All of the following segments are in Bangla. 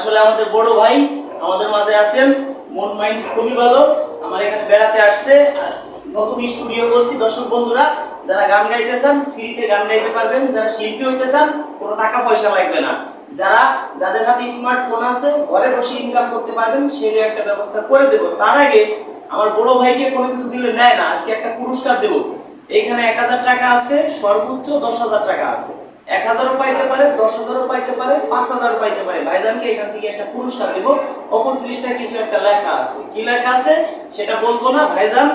আসলে আমাদের বড় ভাই আমাদের মাঝে আছেন, মন মাইন্ড খুবই ভালো। আমার এখানে বেড়াতে আসছে, নতুন স্টুডিও করছি। দর্শক বন্ধুরা, যারা গান গাইতে চান ফ্রিতে গান গাইতে পারবেন, যারা শিল্পী হইতে চান কোনো টাকা পয়সা লাগবে না, যাদের হাতে স্মার্টফোন আছে ঘরে বসে ইনকাম করতে পারবেন, সেই একটা ব্যবস্থা করে দেব। তার আগে আমার বড় ভাইকে কোনো কিছু দিলে নেয় না, আজকে একটা পুরস্কার দেব। এইখানে 1000 টাকা আছে, সর্বোচ্চ 10,000 টাকা আছে। 1000ও পাইতে পারে, 10,000ও পাইতে পারে, 5,000ও পাইতে পারে। ভাইজানকে এখান থেকে একটা পুরস্কার দেব। অপর পৃষ্ঠায় কিছু একটা লেখা আছে, কি লেখা আছে সেটা বলবো না। ভাইজান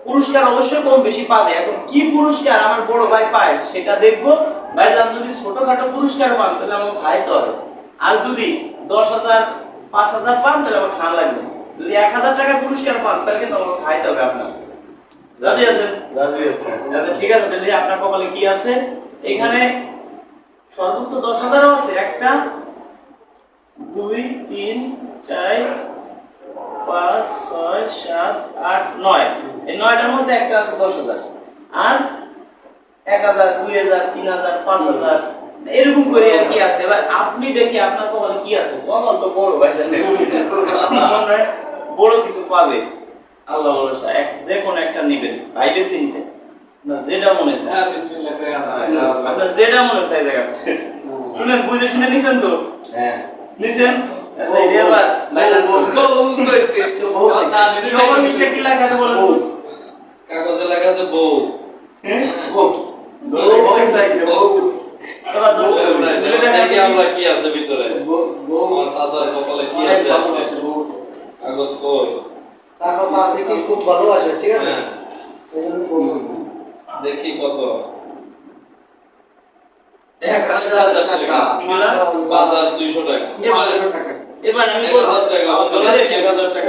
পুরস্কার অবশ্যই কম বেশি পাবে। এখন কি পুরস্কার আমার বড় ভাই পায় সেটা দেখবো। ভাইজান যদি ছোটখাটো পুরস্কার পান তাহলে আমাকে খাইতে হবে, আর যদি 10,000 5,000 পান তাহলে আমার খাওয়া লাগবে। যদি 1000 টাকার পুরস্কার পান তাহলে কিন্তু আমাকে খাইতে হবে। আপনার রাজি আছেন? রাজি আছি। ঠিক আছে, তাহলে আপনার কপালে কি আছে? এখানে সর্বোচ্চ 10,000ও আছে, 1 2 3 4 5 6 7 8 9। এই 9টার মধ্যে একটা আছে 10,000, আর 1,000 2,000 3,000 5,000 এরকম করে আর কি আছে। এবার আপনি দেখি আপনার কপালে কি আছে। কপাল তো বড় ভাই, বড় কিছু পাবে আল্লাহ ভরসা। যে কোনো একটা নেবেন, ভাইবে চিনতে না, যেটা মনে চায়। হ্যাঁ, বিসমিল্লাহ করে আপনার যেটা মনে চায় জায়গাতে শুনেন, বুঝে শুনে নিছেন তো? হ্যাঁ, নিছেন। আচ্ছা, এটা এবার কি লেখা আছে বলেন তো? কাগজে লেখা আছে বউ। এবার দোষ দেখি আমরা কি আছে ভিতরে। আমার চাচার কপালে কি আছে আজকে? কাগজ কই? খুব ভালোবাসে, ঠিক আছে? হ্যাঁ, দেখি কত। 1,000 টাকা। বাজার 200 টাকা। এবার আমি 1,000 টাকা। 1,000 টাকা।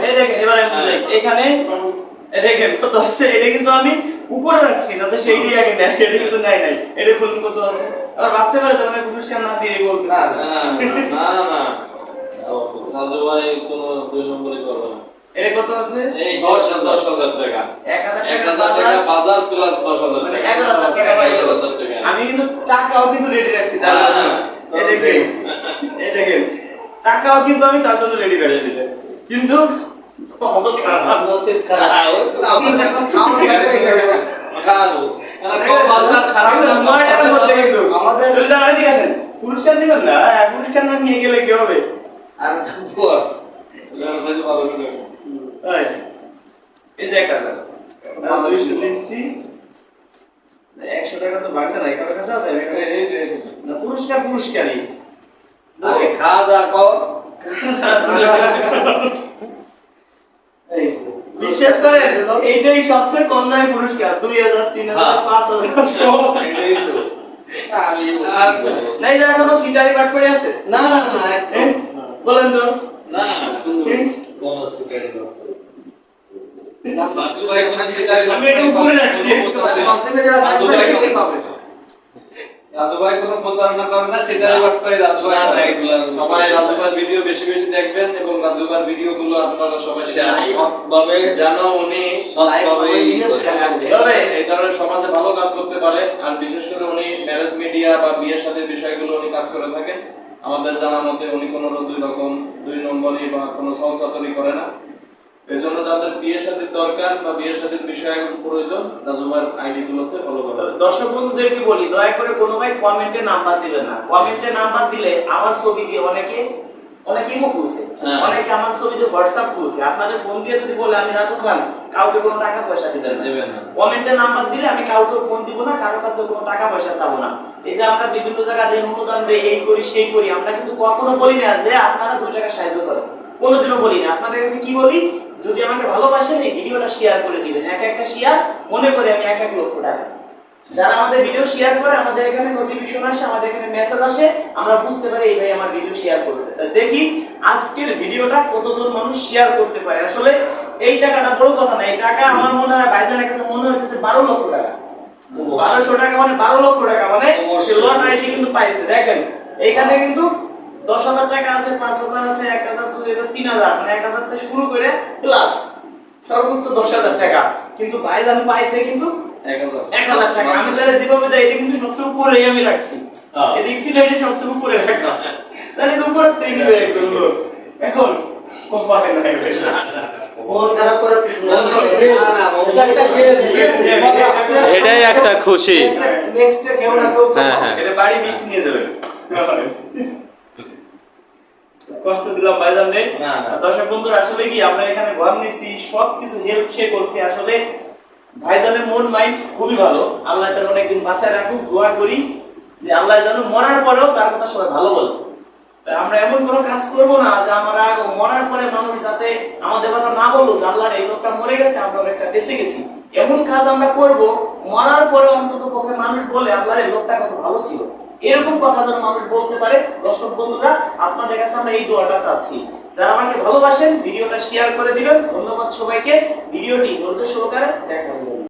এই দেখেন, এবার আমি বুঝাই। এখানে এই দেখেন কত আছে। এটা কিন্তু আমি উপরে রাখছি যাতে সেইটাই আগে নেয়, এটা কিন্তু নেয় নাই। এটা খুলুন কত আছে। আবার ভাবতে পারে যে আমি পুরস্কার না দিয়ে বলতেছি। না না, রাজু ভাই কোনো 2 নম্বরই করবে না। এটা কত আছে? এই 10,000 টাকা। 1,000 টাকা বাজার প্লাস 10,000 মানে টাকা। 1,000 টাকা পাই। 1,000 টাকা। আমি কিন্তু টাকাও কিন্তু রেডি রাখছি তার জন্য। এই দেখেন, এই দেখেন, টাকাও কিন্তু আমি তার জন্য রেডি রাখছি। কিন্তু কপাল খারাপ, নসিব খারাপ। কারো বাজার খারাপ না। 9 টাকার মধ্যে কিন্তু আমাদের সুবিধা নাই। দিয়ে আসেন, পুরস্কার দিবেন না? পুরস্কার না নিয়ে গেলে কি হবে? আর বুয়া ভাই ভালো করে। এই এই যে 1,000 200 নিচ্ছি। 100 টাকা তো বাড়তে নাই, কারোর কাছে আছে? এই যে না, পুরস্কারই। আরে খাওয়া দাওয়া কর। এই বিশ্বাস করেন, এইটাই সবচেয়ে কম দামি পুরস্কার। 2,000 3,000 5,000 সব আছে। এই তো আমি নাই যে এখনো সিটারি বাট পড়ে আছে। না না বলেন তো। না কোন সুপার বাজু ভাই কোন সিটারি আমি এটা উপরে রাখছি। রাজু ভাই কোনো প্রতারণা করে না, সিটারি বাট করে রাজু ভাই। সবাই রাজু ভাই ভিডিও বেশি বেশি দেখবেন এবং রাজু ভাই ভিডিও গুলো আপনারা সবাই শেয়ার সৎভাবে জানো, উনি সৎভাবে এই ধরনের সমাজে ভালো কাজ করতে পারে। আর বিশেষ করে উনি ম্যারেজ মিডিয়া বা বিয়ের সাথে বিষয়গুলো উনি কাজ করে থাকেন। আমাদের জানা মতে উনি কোনো 2 নম্বরই বা কোনো সংসাতরি করে না। এই জন্য যাদের বিয়ের সাথে দরকার বা বিয়ের সাথে বিষয়গুলো প্রয়োজন, রাজু ভাইয়ের আইডি গুলোতে ফলো করবেন। দর্শক বন্ধুদেরকে বলি, দয়া করে কোনো ভাই কমেন্টে নাম্বার দিবেন না। কমেন্টে নাম্বার দিলে আমার ছবি দিয়ে অনেকে ইমো খুলছে, অনেকে আমার ছবি দিয়ে হোয়াটসঅ্যাপ খুলছে। আপনাদের ফোন দিয়ে যদি বলে আমি রাজু খান, কাউকে কোনো টাকা পয়সা দিবেন না। কমেন্টে নাম্বার দিলে আমি কাউকে ফোন দিব না, কারোর কাছে কোনো টাকা পয়সা চাবো না। এই যে আমরা বিভিন্ন জায়গায় দেন, অনুদান দেই, এই করি সেই করি, আমরা কিন্তু কখনো বলি না যে আপনারা 2 টাকা সাহায্য করেন। কোনোদিনও বলি না। আপনাদের কাছে কি বলি, যদি আমাকে ভালোবাসেন এই ভিডিওটা শেয়ার করে দিবেন। একটা শেয়ার মনে করে আমি 1 লক্ষ টাকা। যারা আমাদের ভিডিও শেয়ার করে, আমাদের এখানে নোটিফিকেশন আসে, আমাদের এখানে মেসেজ আসে, আমরা বুঝতে পারি এই ভাই আমার ভিডিও শেয়ার করেছে। তাই দেখি আজকের ভিডিওটা কতজন মানুষ শেয়ার করতে পারে। আসলে এই টাকাটা বড় কথা না, এই টাকা আমার মনে হয় ভাইজানের কাছে মনে হইতেছে 12 লক্ষ টাকা। 1200 টাকা মানে 12 লক্ষ টাকা, মানে লটারিতে কিন্তু পাইছে। দেখেন এইখানে কিন্তু 10,000 টাকা আছে, 5,000 আছে, 1,000 2,000 3,000, মানে 1,000 থেকে শুরু করে প্লাস সর্বোচ্চ 10,000 টাকা। কিন্তু ভাইজান পাইছে কিন্তু 1,000 টাকা। আমি তাহলে যেভাবে দেয় এটা কিন্তু সবচেয়ে উপরে আমি রাখছি। এদিক ছিল এটা সবচেয়ে উপরে রাখা, তাহলে উপরে করতেই দিবে একজন লোক এখন কমায় নাই ভাই। মন খারাপ করার কিছু না। না, না, এটা একটা খেয়ে নেই। এটাই একটা খুশি। Next এ কেউ না কেউ তো হ্যাঁ, হ্যাঁ। এটা বাড়ি মিষ্টি নিয়ে যাবেন কষ্ট দিলাম ভাইজান রে। না, না। দর্শক বন্ধুরা আসলে কি আমরা এখানে ঘর নিছি সবকিছু হেল্প সে করছে আসলে ভাইজানের মন মাইন্ড খুবই ভালো আল্লাহ তার অনেকদিন বাঁচায় রাখুক দোয়া করি যে আল্লাহ যেন মরার পরেও তার কথা সবাই ভালো বলে তাই আমরা এমন কোনো কাজ করব না যে আমরা মরার পরে মানুষ যাতে আমাদের কথা না বলুক যে আল্লাহর এই লোকটা মরে গেছে আমরা অনেকটা বেঁচে গেছি এমন কাজ আমরা করব মরার পরে অন্তত পক্ষে মানুষ বলে আল্লাহর এই লোকটা কত ভালো ছিল এরকম কথা যেন মানুষ বলতে পারে দর্শক বন্ধুরা আপনাদের কাছে আমরা এই দোয়াটা চাচ্ছি যারা আমাকে ভালোবাসেন ভিডিওটা শেয়ার করে দিবেন ধন্যবাদ সবাইকে ভিডিওটি ধৈর্য সহকারে দেখার জন্য